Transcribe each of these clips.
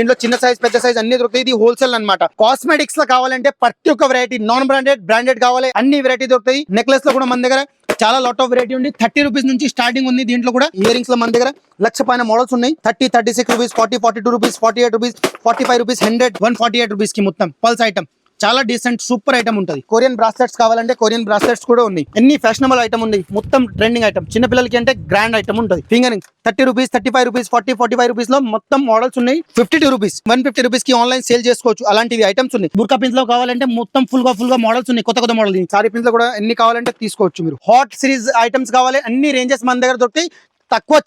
దీంట్లో చిన్న సైజ్ పెద్ద సైజ్ అన్ని దొరుకుతాయి. ఇది హోల్సేల్ అన్నమాట. కాస్మెటిక్స్ లో కావాలంటే ప్రతి ఒక్క వెరైటీ, నాన్ బ్రాండెడ్ బ్రాండెడ్ కావాలి అన్ని వెరైటీ దొరుకుతాయి. నెక్లెస్ లో కూడా మన దగ్గర చాలా లాట్ ఆఫ్ వెరైటీ ఉంది. 30 రూపీస్ నుంచి స్టార్టింగ్ ఉంది. దీంట్లో కూడా ఇయర్ రింగ్స్ లో మన దగ్గర లక్ష పైన మోడల్స్ ఉన్నాయి. 30, 36 rupees, 40, 42 rupees, 48 rupees, 45 rupees, 100, 148 rupees కి మొత్తం పల్స్ ఐటమ్. చాలా డీసెంట్ సూపర్ ఐటమ్ ఉంటుంది. కొరియన్ బ్రాస్లెట్స్ కావాలంటే కొరియన్ బ్రాస్లెట్స్ కూడా ఉన్నాయి. ఎన్ని ఫ్యాషనబుల్ ఐటమ్ ఉంది. మొత్తం ట్రెండింగ్ ఐటమ్. చిన్న పిల్లలకి అంటే గ్రాండ్ ఐటమ్ ఉంటుంది. Finger rings 30 rupees, 35 rupees, 40, 45 rupees లో మొత్తం మోడల్స్ ఉన్నాయి. 52 రూపీస్, 150 రూపీస్ కి ఆన్లైన్ సేల్ చేసుకోవచ్చు. అలాంటివి ఐటమ్స్ ఉన్నాయి. బుర్కా పిన్స్ లో కావాలంటే మొత్తం ఫుల్ గా మోడల్స్ ఉన్నాయి. కొత్త మోడల్. సారీ పిన్స్ లో కూడా ఎన్ని కావాలంటే తీసుకోవచ్చు మీరు. హాట్ సిరీస్ ఐటమ్స్ కావాలి అన్ని రేంజెస్ మన దగ్గర దొరుకుతాయి.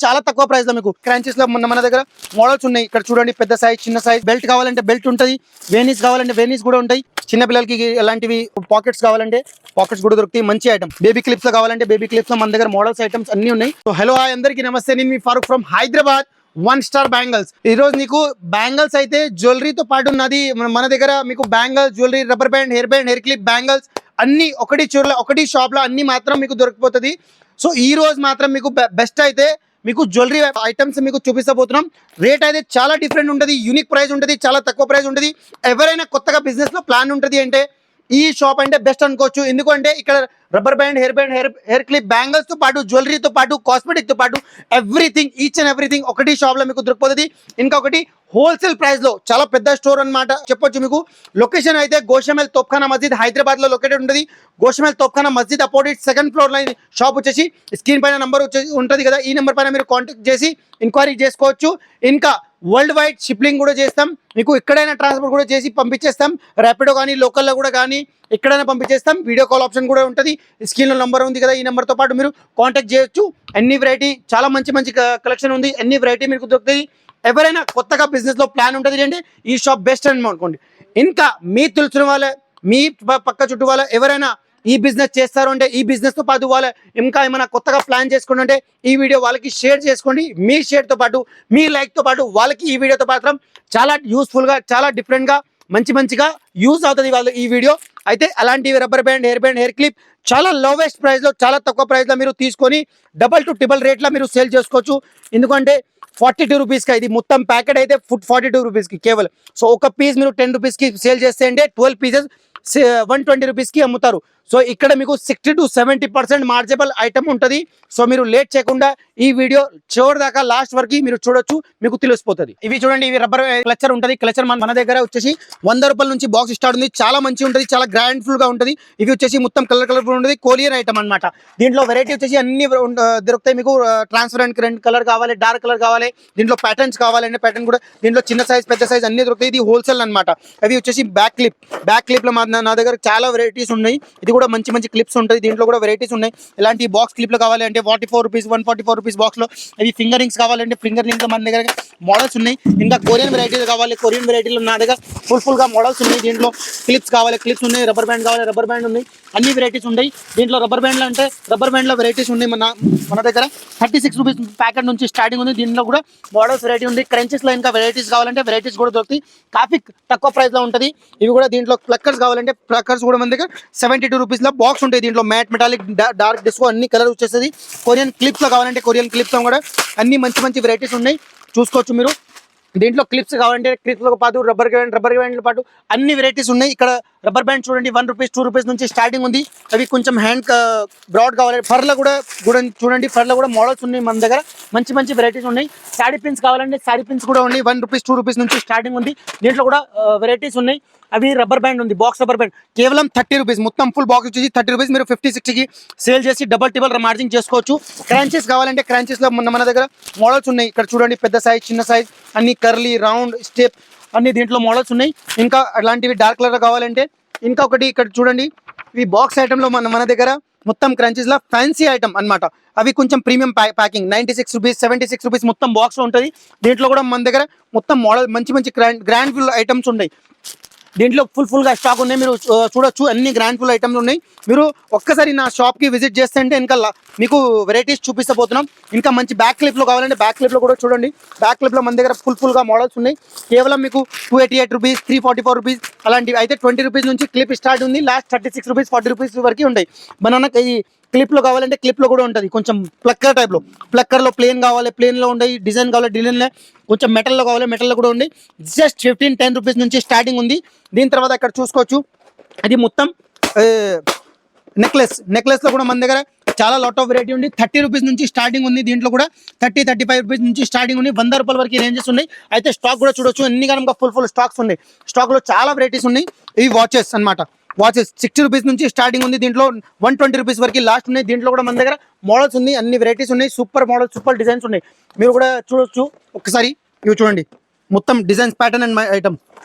చాలా తక్కువ ప్రైస్ లో మీకు. క్రాంచెస్ లో మన దగ్గర మోడల్స్ ఉన్నాయి. ఇక్కడ చూడండి పెద్ద సైజ్, చిన్న సైజ్. బెల్ట్ కావాలంటే బెల్ట్ ఉంటుంది. వేనీస్ కావాలంటే వేనీస్ కూడా ఉంటాయి. చిన్న పిల్లలకి ఎలాంటివి పాకెట్స్ కావాలంటే పాకెట్స్ కూడా దొరుకుతాయి. మంచి ఐటమ్. బేబీ క్లిప్స్ లో కావాలంటే బేబీ క్లిప్స్ లో మన దగ్గర మోడల్స్ ఐటమ్స్ అన్ని ఉన్నాయి. సో హలో హాయ్ అందరికీ నమస్తే. నేను మీ Farooq from Hyderabad. 1 star bangles. ఈ రోజు నీకు బ్యాంగిల్స్ అయితే జ్యువెలరీతో పాటు ఉన్నది మన దగ్గర. మీకు bangles, jewellery, rubber band, hair clip, bangles అన్ని ఒకటి షాప్ లో అన్ని మాత్రం మీకు దొరికిపోతుంది. సో ఈ రోజు మాత్రం మీకు బెస్ట్ అయితే మీకు జ్యువెలరీ ఐటమ్స్ మీకు చూపిస్తబోతున్నాం. రేట్ అయితే చాలా డిఫరెంట్ ఉంటుంది. యూనిక్ ప్రైస్ ఉంటుంది. చాలా తక్కువ ప్రైస్ ఉంటుంది. ఎవరైనా కొత్తగా బిజినెస్ లో ప్లాన్ ఉంటుంది అంటే ఈ షాప్ అంటే బెస్ట్ అనుకోవచ్చు. ఎందుకంటే ఇక్కడ rubber band, hair clip, bangles తో పాటు జ్యువెలరీతో పాటు కాస్మెటిక్ తో పాటు ఎవ్రీథింగ్, ఈచ్ అండ్ ఎవ్రీథింగ్ ఒకటి షాప్ లో మీకు దొరికిపోతుంది. ఇంకొకటి హోల్సేల్ ప్రైస్ లో చాలా పెద్ద స్టోర్ అన్నమాట చెప్పొచ్చు మీకు. లొకేషన్ అయితే గోషామెల్ తోప్ఖానా మస్జిద్ హైదరాబాద్ లో లొకేటెడ్ ఉంటుంది. గోషామెల్ తోప్ఖానా మస్జిద్ అపోజిట్ 2nd ఫ్లోర్ లో షాప్ వచ్చేసి స్క్రీన్ పైన నంబర్ ఉంటుంది కదా, ఈ నెంబర్ పైన మీరు కాంటాక్ట్ చేసి ఎంక్వైరీ చేసుకోవచ్చు. ఇంకా వరల్డ్ వైడ్ షిప్పింగ్ కూడా చేస్తాం. మీకు ఎక్కడైనా ట్రాన్స్పోర్ట్ కూడా చేసి పంపించేస్తాం. ర్యాపిడో కానీ లోకల్లో కూడా కానీ ఎక్కడైనా పంపించేస్తాం. వీడియో కాల్ ఆప్షన్ కూడా ఉంటుంది. స్క్రీన్లో నంబర్ ఉంది కదా, ఈ నెంబర్తో పాటు మీరు కాంటాక్ట్ చేయొచ్చు. అన్ని వెరైటీ చాలా మంచి కలెక్షన్ ఉంది. అన్ని వెరైటీ మీకు దొరుకుతాయి. ఎవరైనా కొత్తగా బిజినెస్ లో ప్లాన్ ఉంటుంది అంటే ఈ షాప్ బెస్ట్ అని అనుకోండి. ఇంకా మీ తెలిసిన వాళ్ళ, మీ పక్క చుట్టూ వాళ్ళ ఎవరైనా ఈ బిజినెస్ చేస్తారు అంటే ఈ బిజినెస్ తో పాటు వాళ్ళ ఇంకా ఏమైనా కొత్తగా ప్లాన్ చేసుకోండి అంటే ఈ వీడియో వాళ్ళకి షేర్ చేసుకోండి. మీ షేర్ తో పాటు మీ లైక్ తో పాటు వాళ్ళకి ఈ వీడియోతో మాత్రం చాలా యూస్ఫుల్ గా, చాలా డిఫరెంట్ గా మంచిగా యూజ్ అవుతుంది వాళ్ళు ఈ వీడియో. అయితే అలాంటివి రబ్బర్ బ్యాండ్, హెయిర్ క్లిప్ చాలా లోవెస్ట్ ప్రైస్ లో, చాలా తక్కువ ప్రైస్ లో మీరు తీసుకొని డబల్ టు ట్రిపుల్ రేట్ లో మీరు సేల్ చేసుకోవచ్చు. ఎందుకంటే 42 రూపీస్ కి ఇది మొత్తం ప్యాకెట్ అయితే 42 రూపీస్ కి కేవలం. సో ఒక పీస్ మీరు 10 రూపీస్ కి సేల్ చేస్తే అంటే 12 పీసెస్ 120 రూపీస్ కి అమ్ముతారు. సో ఇక్కడ మీకు 60 to 70% మార్జినబుల్ ఐటమ్ ఉంటుంది. సో మీరు లేట్ చేయకుండా ఈ వీడియో చివరి దాకా లాస్ట్ వరకు మీరు చూడొచ్చు, మీకు తెలిసిపోతుంది. ఇవి చూడండి, ఇవి రబ్బర్ క్లచర్ ఉంటుంది. క్లచర్ మన దగ్గర వచ్చేసి 100 రూపాయల నుంచి బాక్స్ స్టార్ట్ ఉంది. చాలా మంచి ఉంటుంది, చాలా గ్రాండ్ ఫుల్ గా ఉంటుంది. ఇవి వచ్చేసి మొత్తం కలర్ఫుల్ ఉంటుంది. కొరియన్ ఐటమ్ అన్నమాట. దీంట్లో వెరైటీ వచ్చేసి అన్ని దొరుకుతాయి మీకు. ట్రాన్స్పరెంట్ కలర్ కావాలి, డార్క్ కలర్ కావాలి, దీంట్లో ప్యాటర్న్స్ కావాలంటే ప్యాటర్న్ కూడా. దీంట్లో చిన్న సైజ్ పెద్ద సైజ్ అన్ని దొరుకుతాయి. ఇది హోల్సేల్ అన్నమాట. అవి వచ్చేసి బ్యాక్ క్లిప్ లో నా దగ్గర చాలా వెరైటీస్ ఉన్నాయి. ఇది కూడా మంచి క్లిప్స్ ఉంటాయి. దీంట్లో కూడా వెరైటీస్ ఉన్నాయి. ఇలాంటి బాక్స్ క్లిప్ లో కావాలి అంటే 44 రూపీస్, 144 రూపీస్ బాక్స్ లో. అవి ఫింగర్ రింగ్స్ కావాలంటే ఫింగర్ రింగ్స్ మన దగ్గర మోడల్స్ ఉన్నాయి. ఇంకా కొరియన్ వెరైటీలు కావాలి, కొరియన్ వెరైటీలో నా దగ్గర ఫుల్ గా మోడల్స్ ఉన్నాయి. దీంట్లో క్లిప్స్ కావాలి, క్లిప్స్ ఉన్నాయి. రబ్బర్ బ్యాండ్ కావాలి, రబ్బర్ బ్యాండ్ ఉన్నాయి. అన్ని వెరైటీస్ ఉన్నాయి. దీంట్లో రబ్బర్ బ్యాండ్ అంటే రబ్బర్ బ్యాండ్ లో వెరైటీస్ ఉన్నాయి. మన దగ్గర 36 రూపీస్ ప్యాకెట్ నుంచి స్టార్టింగ్ ఉంది. దీంట్లో కూడా మోడల్స్ వెరైటీ ఉంది. క్రంచెస్ లో ఇంకా వెరైటీస్ కావాలంటే వెరైటీస్ కూడా దొరుకుతాయి. కాఫీ తక్కువ ప్రైస్ లో ఉంటుంది. ఇవి కూడా దీంట్లో ప్లక్కర్స్ కావాలంటే ప్లక్కర్స్ కూడా మన దగ్గర 72 రూపీస్ లో బాక్స్ ఉంటాయి. దీంట్లో మ్యాట్, మెటాలిక్, డార్క్, డిస్కో అన్ని కలర్ వచ్చేస్తుంది. కొరియన్ క్లిప్స్ లో కావాలంటే కొరియన్ క్లిప్స్ లో కూడా అన్ని మంచి వెరైటీస్ ఉన్నాయి, చూసుకోవచ్చు మీరు. దీంట్లో క్లిప్స్ కావాలంటే క్లిప్స్ తో పాటు రబ్బర్ బ్యాండ్ పాటు అన్ని వెరైటీస్ ఉన్నాయి. ఇక్కడ రబ్బర్ బ్యాండ్ చూడండి 1 రూపీస్, 2 రూపీస్ నుంచి స్టార్టింగ్ ఉంది. అవి కొంచెం హ్యాండ్ బ్రాడ్ కావాలి. ఫర్లో కూడా చూడండి, ఫర్లో కూడా మోడల్స్ ఉన్నాయి మన దగ్గర. మంచి వెరైటీస్ ఉన్నాయి. శారీ పిన్స్ కావాలంటే శారీ పిన్స్ కూడా ఉన్నాయి. 1 రూపీస్, 2 రూపీస్ నుంచి స్టార్టింగ్ ఉంది. దీంట్లో కూడా వెరైటీస్ ఉన్నాయి. అవి రబ్బర్ బ్యాండ్ ఉంది, బాక్స్ రబ్బర్ బ్యాండ్ కేవలం 30 రూపీస్. మొత్తం ఫుల్ బాక్స్ వచ్చేసి 30 రూపీస్. మీరు 50-60కి సేల్ చేసి డబల్ టిబల్ మార్జిన్ చేసుకోవచ్చు. క్రాంచెస్ కావాలంటే క్రాంచెస్ లో మన దగ్గర మోడల్స్ ఉన్నాయి. ఇక్కడ చూడండి పెద్ద సైజ్, చిన్న సైజ్ అన్ని, కర్లీ, రౌండ్, స్టెప్ అన్ని దీంట్లో మోడల్స్ ఉన్నాయి. ఇంకా అలాంటివి డార్క్ కలర్ కావాలంటే ఇంకా ఒకటి ఇక్కడ చూడండి. ఇవి బాక్స్ ఐటమ్ లో మన దగ్గర మొత్తం క్రంచెస్ లా ఫ్యాన్సీ ఐటమ్ అన్నమాట. అవి కొంచెం ప్రీమియం ప్యాకింగ్ 96 రూపీస్, 76 రూపీస్ మొత్తం బాక్స్ లో ఉంటుంది. దీంట్లో కూడా మన దగ్గర మొత్తం మోడల్ మంచి గ్రాండ్ ఫుల్ ఐటమ్స్ ఉన్నాయి. దీంట్లో ఫుల్ గా స్టాక్ ఉన్నాయి. మీరు చూడొచ్చు, అన్ని గ్రాండ్ ఫుల్ ఐటమ్లు ఉన్నాయి. మీరు ఒక్కసారి నా షాప్ కి విజిట్ చేస్తే ఇంకా మీకు వెరైటీస్ చూపిస్తబోతున్నాం. ఇంకా మంచి బ్యాక్ క్లిప్ లో కావాలంటే బ్యాక్ క్లిప్ లో కూడా చూడండి. బ్యాక్ క్లిప్ లో మన దగ్గర ఫుల్ గా మోడల్స్ ఉన్నాయి. కేవలం మీకు 288 రూపీస్, 344 రూపీస్, అలాంటివి అయితే 20 రూపీస్ నుంచి క్లిప్ స్టార్ట్ ఉంది, లాస్ట్ 36 రూపీస్ 40 రూపీస్ వరకు ఉంటాయి. బనానా ఈ క్లిప్లో కావాలంటే క్లిప్లో కూడా ఉంటుంది, కొంచెం ప్లక్కర్ టైప్లో. ప్లక్కర్లో ప్లేన్ కావాలి ప్లేన్లో ఉంటాయి, డిజైన్ కావాలి డిజైన్లో, కొంచెం మెటల్లో కావాలి మెటల్లో కూడా ఉంది. జస్ట్ 15-10 రూపీస్ నుంచి స్టార్టింగ్ ఉంది. దీని తర్వాత ఇక్కడ చూసుకోవచ్చు, అది మొత్తం నెక్లెస్లో కూడా మన దగ్గర చాలా లాట్ ఆఫ్ వెరైటీ ఉంది. 30 రూపీస్ నుంచి స్టార్టింగ్ ఉంది, దీంట్లో కూడా 30-35 రూపీస్ నుంచి స్టార్టింగ్ ఉంది. 100 రూపాయల వరకు రేంజెస్ ఉన్నాయి. అయితే స్టాక్ కూడా చూడొచ్చు, ఎన్ని కనుక ఫుల్ స్టాక్స్ ఉన్నాయి. స్టాక్లో చాలా వెరైటీస్ ఉన్నాయి. ఇవి వాచెస్ అన్నమాట. వాచెస్ 60 రూపీస్ నుంచి స్టార్టింగ్ ఉంది, దీంట్లో 120 రూపీస్ వరకు లాస్ట్ ఉన్నాయి. దీంట్లో కూడా మన దగ్గర మోడల్స్ ఉన్నాయి, అన్ని వెరైటీస్ ఉన్నాయి. సూపర్ మోడల్స్ సూపర్ డిజైన్స్ ఉన్నాయి, మీరు కూడా చూడొచ్చు. ఒకసారి ఇవి చూడండి, మొత్తం డిజైన్స్ ప్యాటర్న్ అండ్ ఐటమ్.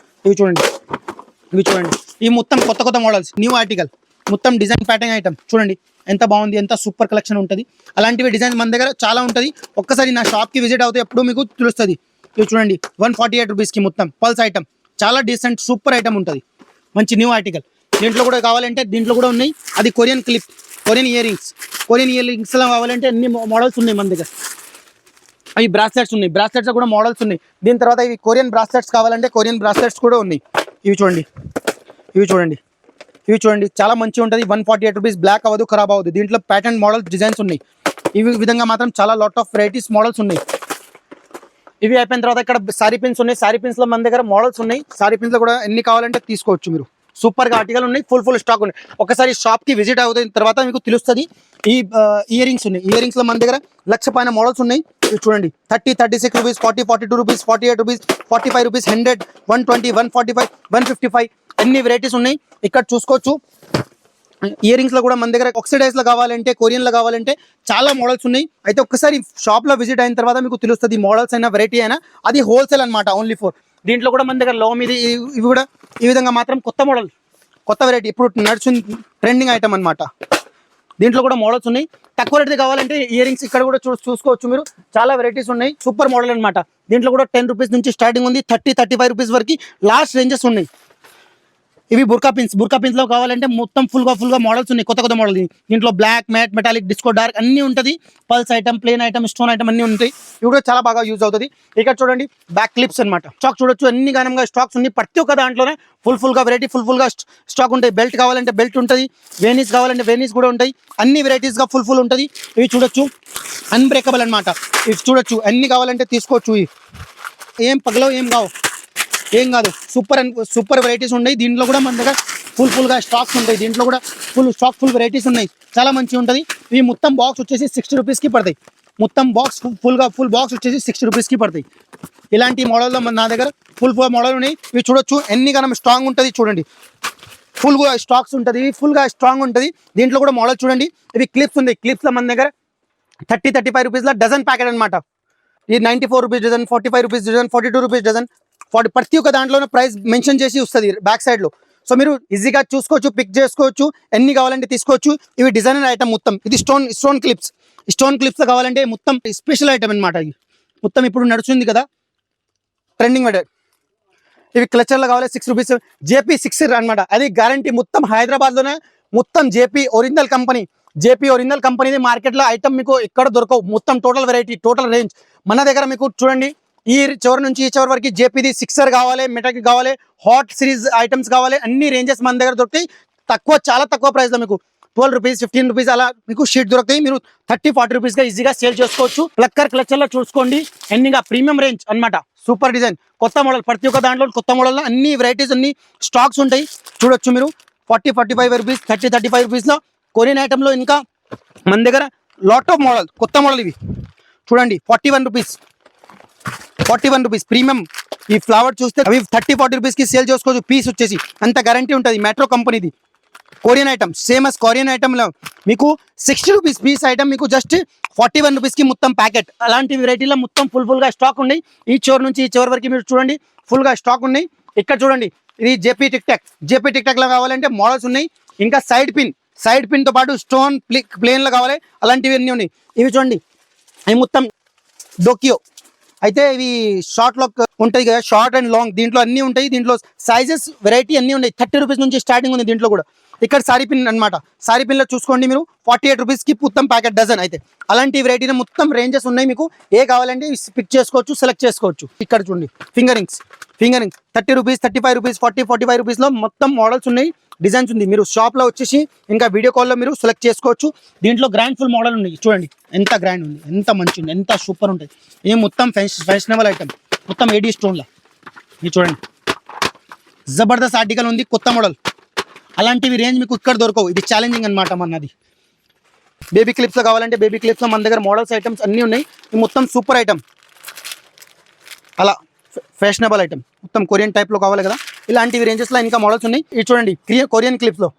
ఇవి చూడండి ఈ మొత్తం కొత్త మోడల్స్, న్యూ ఆర్టికల్, మొత్తం డిజైన్ ప్యాటర్న్ ఐటమ్. చూడండి ఎంత బాగుంది, ఎంత సూపర్ కలెక్షన్ ఉంటుంది. అలాంటివి డిజైన్స్ మన దగ్గర చాలా ఉంటుంది. ఒక్కసారి నా షాప్కి విజిట్ అవుతే ఎప్పుడు మీకు తెలుస్తుంది. ఇవి చూడండి 148 రూపీస్కి మొత్తం పల్స్ ఐటమ్, చాలా డీసెంట్ సూపర్ ఐటమ్ ఉంటుంది, మంచి న్యూ ఆర్టికల్. దీంట్లో కూడా కావాలంటే దీంట్లో కూడా ఉన్నాయి. అది కొరియన్ క్లిప్, కొరియన్ ఇయర్ రింగ్స్లో కావాలంటే అన్ని మోడల్స్ ఉన్నాయి మన దగ్గర. అవి బ్రాస్లెట్స్ ఉన్నాయి, బ్రాస్లెట్స్ కూడా మోడల్స్ ఉన్నాయి. దీని తర్వాత ఇవి కొరియన్ బ్రాస్లెట్స్ కావాలంటే కొరియన్ బ్రాస్లెట్స్ కూడా ఉన్నాయి. ఇవి చూడండి చాలా మంచిగా ఉంటుంది. 148 రూపీస్, బ్లాక్ అవ్వదు ఖరాబ్ అవ్వదు. దీంట్లో ప్యాటర్న్ మోడల్స్ డిజైన్స్ ఉన్నాయి. ఇవి విధంగా మాత్రం చాలా లాట్ ఆఫ్ వెరైటీస్ మోడల్స్ ఉన్నాయి. ఇవి అయిపోయిన తర్వాత ఇక్కడ సారీ పిన్స్ ఉన్నాయి. సారీ పిన్స్లో మన దగ్గర మోడల్స్ ఉన్నాయి. సారీ పిన్స్లో కూడా ఎన్ని కావాలంటే తీసుకోవచ్చు మీరు. సూపర్గా ఆర్టికల్ ఉన్నాయి, ఫుల్ స్టాక్ ఉన్నాయి. ఒకసారి షాప్కి విజిట్ అవుతున్న తర్వాత మీకు తెలుస్తుంది. ఈ ఇయర్ రింగ్స్ ఉన్నాయి. ఇయర్ రింగ్స్లో మన దగ్గర 1,00,000 పైన మోడల్స్ ఉన్నాయి. ఇవి చూడండి 30-36 రూపీస్, 40-42 రూపీస్, 48 రూపీస్, 45 రూపీస్, 100, 120, 145, 155 అన్ని వెరైటీస్ ఉన్నాయి. ఇక్కడ చూసుకోవచ్చు. ఇయర్ రింగ్స్లో కూడా మన దగ్గర ఆక్సిడైజ్లో కావాలంటే కొరియన్లో కావాలంటే చాలా మోడల్స్ ఉన్నాయి. అయితే ఒక్కసారి షాప్లో విజిట్ అయిన తర్వాత మీకు తెలుస్తుంది మోడల్స్ అయినా వెరైటీ అయినా. అది హోల్సేల్ అనమాట, ఓన్లీ ఫర్. దీంట్లో కూడా మన దగ్గర లో మీద ఇవి కూడా ఈ విధంగా మాత్రం కొత్త మోడల్, కొత్త వెరైటీ, ఇప్పుడు నడుచుంది ట్రెండింగ్ ఐటమ్ అనమాట. దీంట్లో కూడా మోడల్స్ ఉన్నాయి. తక్కువ రేట్ కావాలంటే ఇయర్ రింగ్స్ ఇక్కడ కూడా చూసుకోవచ్చు మీరు. చాలా వెరైటీస్ ఉన్నాయి, సూపర్ మోడల్ అనమాట. దీంట్లో కూడా 10 రూపీస్ నుంచి స్టార్టింగ్ ఉంది, 30-35 రూపీస్ వరకు లాస్ట్ రేంజెస్ ఉన్నాయి. ఇవి బుర్కా పిన్స్లో కావాలంటే మొత్తం ఫుల్గా మోడల్స్ ఉన్నాయి, కొత్త మోడల్. దీంట్లో black, matte, metallic, disco, dark అన్నీ ఉంటుంది. Pulse item, plain item, stone item అన్నీ ఉంటాయి. ఇవి కూడా చాలా బాగా యూజ్ అవుతుంది. ఇక్కడ చూడండి బ్యాక్ క్లిప్స్ అనమాట. స్టాక్ చూడొచ్చు, అన్ని ఘనంగా స్టాక్స్ ఉన్నాయి. ప్రతి ఒక్క దాంట్లోనే ఫుల్గా వెరైటీ, ఫుల్గా స్టాక్ ఉంటాయి. బెల్ట్ కావాలంటే బెల్ట్ ఉంటుంది, వేనీస్ కావాలంటే వేనీస్ కూడా ఉంటాయి. అన్ని వెరైటీస్గా ఫుల్ ఉంటుంది. ఇవి చూడొచ్చు అన్బ్రేకబుల్ అనమాట. ఇవి చూడొచ్చు, అన్ని కావాలంటే తీసుకోవచ్చు. ఏం పగలవు ఏం కాదు, సూపర్ వెరైటీస్ ఉన్నాయి. దీంట్లో కూడా మన దగ్గర ఫుల్గా స్టాక్స్ ఉంటాయి. దీంట్లో కూడా ఫుల్ వెరైటీస్ ఉన్నాయి, చాలా మంచిగా ఉంటుంది. ఇవి మొత్తం బాక్స్ వచ్చేసి 60 రూపీస్కి పడతాయి. మొత్తం బాక్స్ ఫుల్ బాక్స్ వచ్చేసి 60 రూపీస్కి పడతాయి. ఇలాంటి మోడల్లో నా దగ్గర ఫుల్ మోడల్ ఉన్నాయి. ఇవి చూడొచ్చు, ఎన్ని కనం స్ట్రాంగ్ ఉంటుంది. చూడండి ఫుల్గా స్టాక్స్ ఉంటుంది, ఫుల్గా స్ట్రాంగ్ ఉంటుంది. దీంట్లో కూడా మోడల్ చూడండి. ఇవి క్లిప్స్ ఉన్నాయి. క్లిప్స్లో మన దగ్గర 30-35 రూపీస్లో డజన్ ప్యాకెట్ అనమాట. ఇది 94 rupees dozen, 45 rupees dozen, 42 rupees dozen. ప్రతి ఒక్క దాంట్లోనే ప్రైస్ మెన్షన్ చేసి వస్తుంది బ్యాక్ సైడ్లో. సో మీరు ఈజీగా చూసుకోవచ్చు, పిక్ చేసుకోవచ్చు, ఎన్ని కావాలంటే తీసుకోవచ్చు. ఇవి డిజైనర్ ఐటమ్ మొత్తం. ఇది స్టోన్ క్లిప్స్ కావాలంటే మొత్తం స్పెషల్ ఐటమ్ అనమాట. ఇది మొత్తం ఇప్పుడు నడుస్తుంది కదా ట్రెండింగ్ మెథడ్. ఇవి క్లచర్లో కావాలి 6 రూపీస్. జేపీ 6 అనమాట. అది గ్యారంటీ. మొత్తం హైదరాబాద్లోనే మొత్తం జేపీ ఒరిజినల్ కంపెనీది మార్కెట్లో ఐటమ్ మీకు ఎక్కడ దొరకవు. మొత్తం టోటల్ వెరైటీ, టోటల్ రేంజ్ మన దగ్గర మీకు చూడండి. ఈ చివరి నుంచి ఈ చివరి వరకు జేపీది 6 కావాలి, మెటాకి కావాలి, హాట్ సిరీస్ ఐటమ్స్ కావాలి, అన్ని రేంజెస్ మన దగ్గర దొరుకుతాయి. చాలా తక్కువ ప్రైస్లో మీకు 12 రూపీస్, 15 రూపీస్ అలా మీకు షీట్ దొరుకుతాయి. మీరు 30-40 రూపీస్గా ఈజీగా సేల్ చేసుకోవచ్చు. క్లచర్లో చూసుకోండి, ఎన్నిగా ప్రీమియం రేంజ్ అనమాట. సూపర్ డిజైన్, కొత్త మోడల్. ప్రతి ఒక్క దాంట్లో కొత్త మోడల్లో అన్ని వెరైటీస్, అన్ని స్టాక్స్ ఉంటాయి. చూడొచ్చు మీరు 40-45 రూపీస్, 30-35 రూపీస్లో కొరియన్ ఐటెంలో. ఇంకా మన దగ్గర లాట్ ఆఫ్ మోడల్, కొత్త మోడల్. ఇవి చూడండి 41 రూపీస్ ప్రీమియం. ఈ ఫ్లవర్ చూస్తే అవి 30-40 రూపీస్కి సేల్ చేసుకోవచ్చు. పీస్ వచ్చేసి అంత గ్యారంటీ ఉంటుంది. మెట్రో కంపెనీది Korean item, same as Korean ఐటమ్లో మీకు 60 రూపీస్ పీస్ ఐటమ్ మీకు జస్ట్ 41 రూపీస్కి మొత్తం ప్యాకెట్. అలాంటి వెరైటీలో మొత్తం ఫుల్గా స్టాక్ ఉన్నాయి. ఈ చివరి నుంచి ఈ చివరి వరకు మీరు చూడండి, ఫుల్గా స్టాక్ ఉన్నాయి. ఇక్కడ చూడండి, ఇది జేపీ టిక్ టాక్లో కావాలంటే మోడల్స్ ఉన్నాయి. ఇంకా సైడ్ పిన్తో పాటు స్టోన్ ప్లేన్లో కావాలి, అలాంటివి అన్నీ ఉన్నాయి. ఇవి చూడండి, ఇవి మొత్తం డోకియో. అయితే ఇవి షార్ట్లో ఉంటాయి కదా, షార్ట్ అండ్ లాంగ్. దీంట్లో అన్నీ ఉంటాయి. దీంట్లో సైజెస్ వెరైటీ అన్నీ ఉన్నాయి. 30 రూపీస్ నుంచి స్టార్టింగ్ ఉంది. దీంట్లో కూడా ఇక్కడ సారీ పిన్ అనమాట. సారీ పిన్ లో చూసుకోండి మీరు 48 రూపీస్ కి మొత్తం ప్యాకెట్ డజన్. అయితే అలాంటి వెరైటీ మొత్తం రేంజెస్ ఉన్నాయి, మీకు ఏ కావాలంటే పిక్ చేసుకోవచ్చు, సెలెక్ట్ చేసుకోవచ్చు. ఇక్కడ చూడండి finger rings 30 rupees, 35 rupees, 45 rupees లో మొత్తం మోడల్స్ ఉన్నాయి, డిజైన్స్ ఉంది. మీరు షాప్ లో వచ్చేసి ఇంకా వీడియో కాల్లో మీరు సెలెక్ట్ చేసుకోవచ్చు. దీంట్లో గ్రాండ్ ఫుల్ మోడల్ ఉన్నాయి, చూడండి ఎంత గ్రాండ్ ఉంది, ఎంత మంచి ఉంది, ఎంత సూపర్ ఉంటుంది. ఇది మొత్తం ఫ్యాషనబుల్ ఐటమ్, మొత్తం ఏడీ స్టోన్ లా. ఇది చూడండి జబర్దస్త్ ఆర్టికల్ ఉంది, కొత్త మోడల్. అలాంటివి రేంజ్ మీకు ఇక్కడ దొరకవు, ఇది ఛాలెంజింగ్ అనమాట మనది. బేబీ క్లిప్స్ కావాలంటే బేబీ క్లిప్స్ మన దగ్గర మోడల్స్ ఐటమ్స్ అన్నీ ఉన్నాయి. ఇది మొత్తం సూపర్ ఐటమ్, అలా ఫ్యాషనబుల్ ఐటమ్, మొత్తం కొరియన్ టైప్లో కావాలి కదా, ఇలాంటివి రేంజెస్లో ఇంకా మోడల్స్ ఉన్నాయి. ఇది చూడండి కొరియన్ క్లిప్స్లో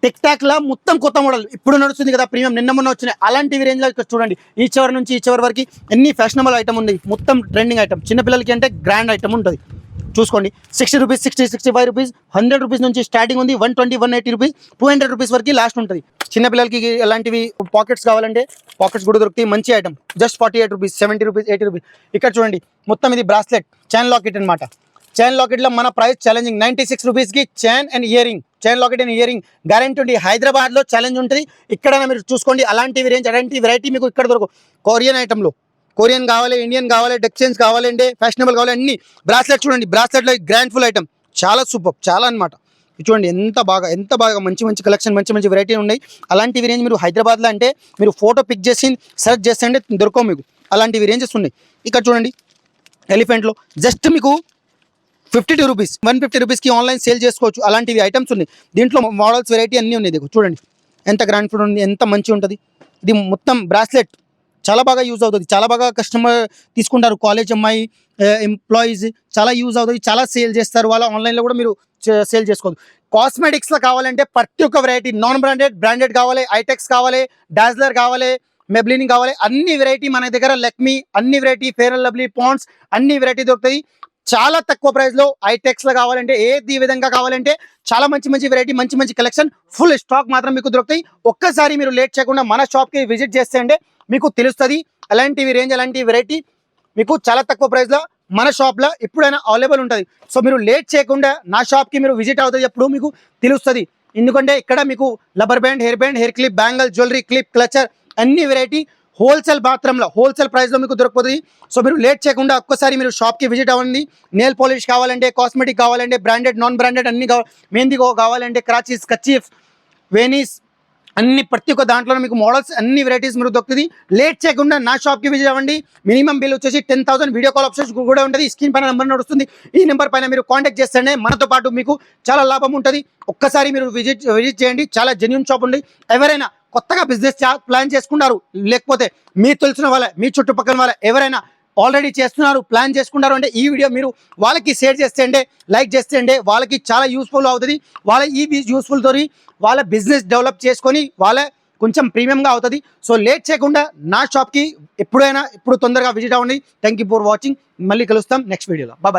టిక్ టాక్ లా మొత్తం కొత్త మోడల్ ఇప్పుడు నడుస్తుంది కదా, ప్రీమియం నిన్న మొన్న వచ్చినాయి. అలాంటివి రేంజ్లో ఇక్కడ చూడండి ఈ చివరి నుంచి ఈ చివరి వరకు ఎన్ని ఫ్యాషనబుల్ ఐటమ్ ఉంది, మొత్తం ట్రెండింగ్ ఐటమ్. చిన్నపిల్లలకి అంటే గ్రాండ్ ఐటమ్ ఉంటుంది. చూసుకోండి 60 రూపీస్, 65 రూపీస్, 100 రూపీస్ నుంచి స్టార్టింగ్ ఉంది. 120, 180 రూపీస్, 200 రూపీస్ వరకు లాస్ట్ ఉంటుంది. చిన్నపిల్లలకి ఎలాంటివి పాకెట్స్ కావాలంటే పాకెట్స్ కూడా దొరుకుతాయి, మంచి item. Just 48 rupees, 70 rupees, 80 rupees. ఇక్కడ చూడండి మొత్తం ఇది బ్రాస్లెట్ చైన్ లాకెట్ అనమాట. చైన్ లాకెట్లో మన ప్రైస్ ఛాలెంజింగ్ 96 రూపీస్కి chain and ear ring, chain locket and ear ring guarantee ఉంది. హైదరాబాద్లో ఛాలెంజ్ ఉంటుంది, ఇక్కడ మీరు చూసుకోండి. అలాంటివి రేంజ్, అలాంటి వెరైటీ మీకు ఇక్కడ దొరకవు. కొరియన్ ఐటమ్లో కొరియన్ కావాలి, ఇండియన్ కావాలి, డెక్చెన్స్ కావాలంటే ఫ్యాషనబుల్ కావాలి, అన్ని. బ్రాస్లెట్ చూడండి, బ్రాస్లెట్లో గ్రాండ్ ఫుల్ ఐటమ్ చాలా సూపర్, చాలా అనమాట. చూడండి ఎంత బాగా మంచి కలెక్షన్, మంచి వెరైటీ ఉన్నాయి. అలాంటివి రేంజ్ మీరు హైదరాబాద్లో అంటే మీరు ఫోటో పిక్ చేసి సెర్చ్ చేస్తే అంటే దొరకవు మీకు, అలాంటివి రేంజెస్ ఉన్నాయి. ఇక్కడ చూడండి ఎలిఫెంట్లో జస్ట్ మీకు 52 రూపీస్, 150 రూపీస్కి ఆన్లైన్ సేల్ చేసుకోవచ్చు. అలాంటివి ఐటమ్స్ ఉన్నాయి. దీంట్లో మోడల్స్ వెరైటీ అన్నీ ఉన్నాయి. చూడండి ఎంత గ్రాండ్ ఫుడ్ ఉంది, ఎంత మంచిగా ఉంటుంది. ఇది మొత్తం బ్రాస్లెట్ చాలా బాగా యూజ్ అవుతుంది, చాలా బాగా కస్టమర్ తీసుకుంటారు. కాలేజ్ అమ్మాయి, ఎంప్లాయీస్ చాలా యూజ్ అవుతుంది, చాలా సేల్ చేస్తారు. వాళ్ళ ఆన్లైన్లో కూడా మీరు సేల్ చేసుకోవచ్చు. కాస్మెటిక్స్లో కావాలంటే ప్రతి ఒక్క వెరైటీ, నాన్ బ్రాండెడ్ కావాలి, ఐటెక్స్ కావాలి, డాజ్లర్ కావాలి, మెబ్లిన్ కావాలి, అన్ని వెరైటీ మన దగ్గర. లెక్మీ అన్ని variety, Fair and Lovely, Pond's అన్ని వెరైటీ దొరుకుతాయి చాలా తక్కువ ప్రైస్లో. ఐటెక్స్లో కావాలంటే ఏది విధంగా కావాలంటే చాలా మంచి వెరైటీ, మంచి కలెక్షన్, ఫుల్ స్టాక్ మాత్రం మీకు దొరుకుతాయి. ఒక్కసారి మీరు లేట్ చేయకుండా మన షాప్కి విజిట్ చేస్తే అంటే మీకు తెలుస్తుంది. అలాంటివి రేంజ్, అలాంటి వెరైటీ మీకు చాలా తక్కువ ప్రైస్లో మన షాప్లో ఎప్పుడైనా అవైలబుల్ ఉంటుంది. సో మీరు లేట్ చేయకుండా నా షాప్కి మీరు విజిట్ అవుతుంది, ఎప్పుడు మీకు తెలుస్తుంది. ఎందుకంటే ఇక్కడ మీకు rubber band, hair clip, bangle, jewellery, clip, clutcher అన్ని వెరైటీ హోల్సేల్ మాత్రంలో, హోల్సేల్ ప్రైస్లో మీకు దొరికిపోతుంది. సో మీరు లేట్ చేయకుండా ఒక్కసారి మీరు షాప్కి విజిట్ అవ్వండి. నెయిల్ పాలిష్ కావాలంటే, కాస్మెటిక్ కావాలంటే, బ్రాండెడ్, నాన్ బ్రాండెడ్ అన్ని మెహందీ కావాలంటే, క్రాచీస్, కచీఫ్, వేనీస్ అన్ని ప్రతి ఒక్క దాంట్లో మీకు మోడల్స్ అన్ని వెరైటీస్ మీరు దొరుకుతుంది. లేట్ చేయకుండా నా షాప్కి విజిట్ అవ్వండి. మినిమం బిల్ వచ్చేసి 10,000. వీడియో కాల్ ఆప్షన్స్ కూడా ఉంటుంది. స్క్రీన్ పైన నెంబర్ నడుస్తుంది, ఈ నెంబర్ పైన మీరు కాంటాక్ట్ చేస్తేనే మనతో పాటు మీకు చాలా లాభం ఉంటుంది. ఒక్కసారి మీరు విజిట్ చేయండి, చాలా జెన్యూన్ షాప్ ఉంది. ఎవరైనా కొత్తగా బిజినెస్ ప్లాన్ చేసుకున్నారు, లేకపోతే మీరు తెలిసిన వాళ్ళ, మీ చుట్టుపక్కల వాళ్ళ ఎవరైనా ఆల్రెడీ చేస్తున్నారు, ప్లాన్ చేసుకున్నారు అంటే ఈ వీడియో మీరు వాళ్ళకి షేర్ చేస్తే అంటే, లైక్ చేస్తే అంటే వాళ్ళకి చాలా యూస్ఫుల్ అవుతుంది. వాళ్ళ ఈ యూస్ఫుల్ తోని వాళ్ళ బిజినెస్ డెవలప్ చేసుకొని వాళ్ళ కొంచెం ప్రీమియంగా అవుతుంది. సో లేట్ చేయకుండా నా షాప్కి ఇప్పుడు తొందరగా విజిట్ అవ్వండి. Thank you for watching. మళ్ళీ కలుస్తాం నెక్స్ట్ వీడియోలో. బాయ్.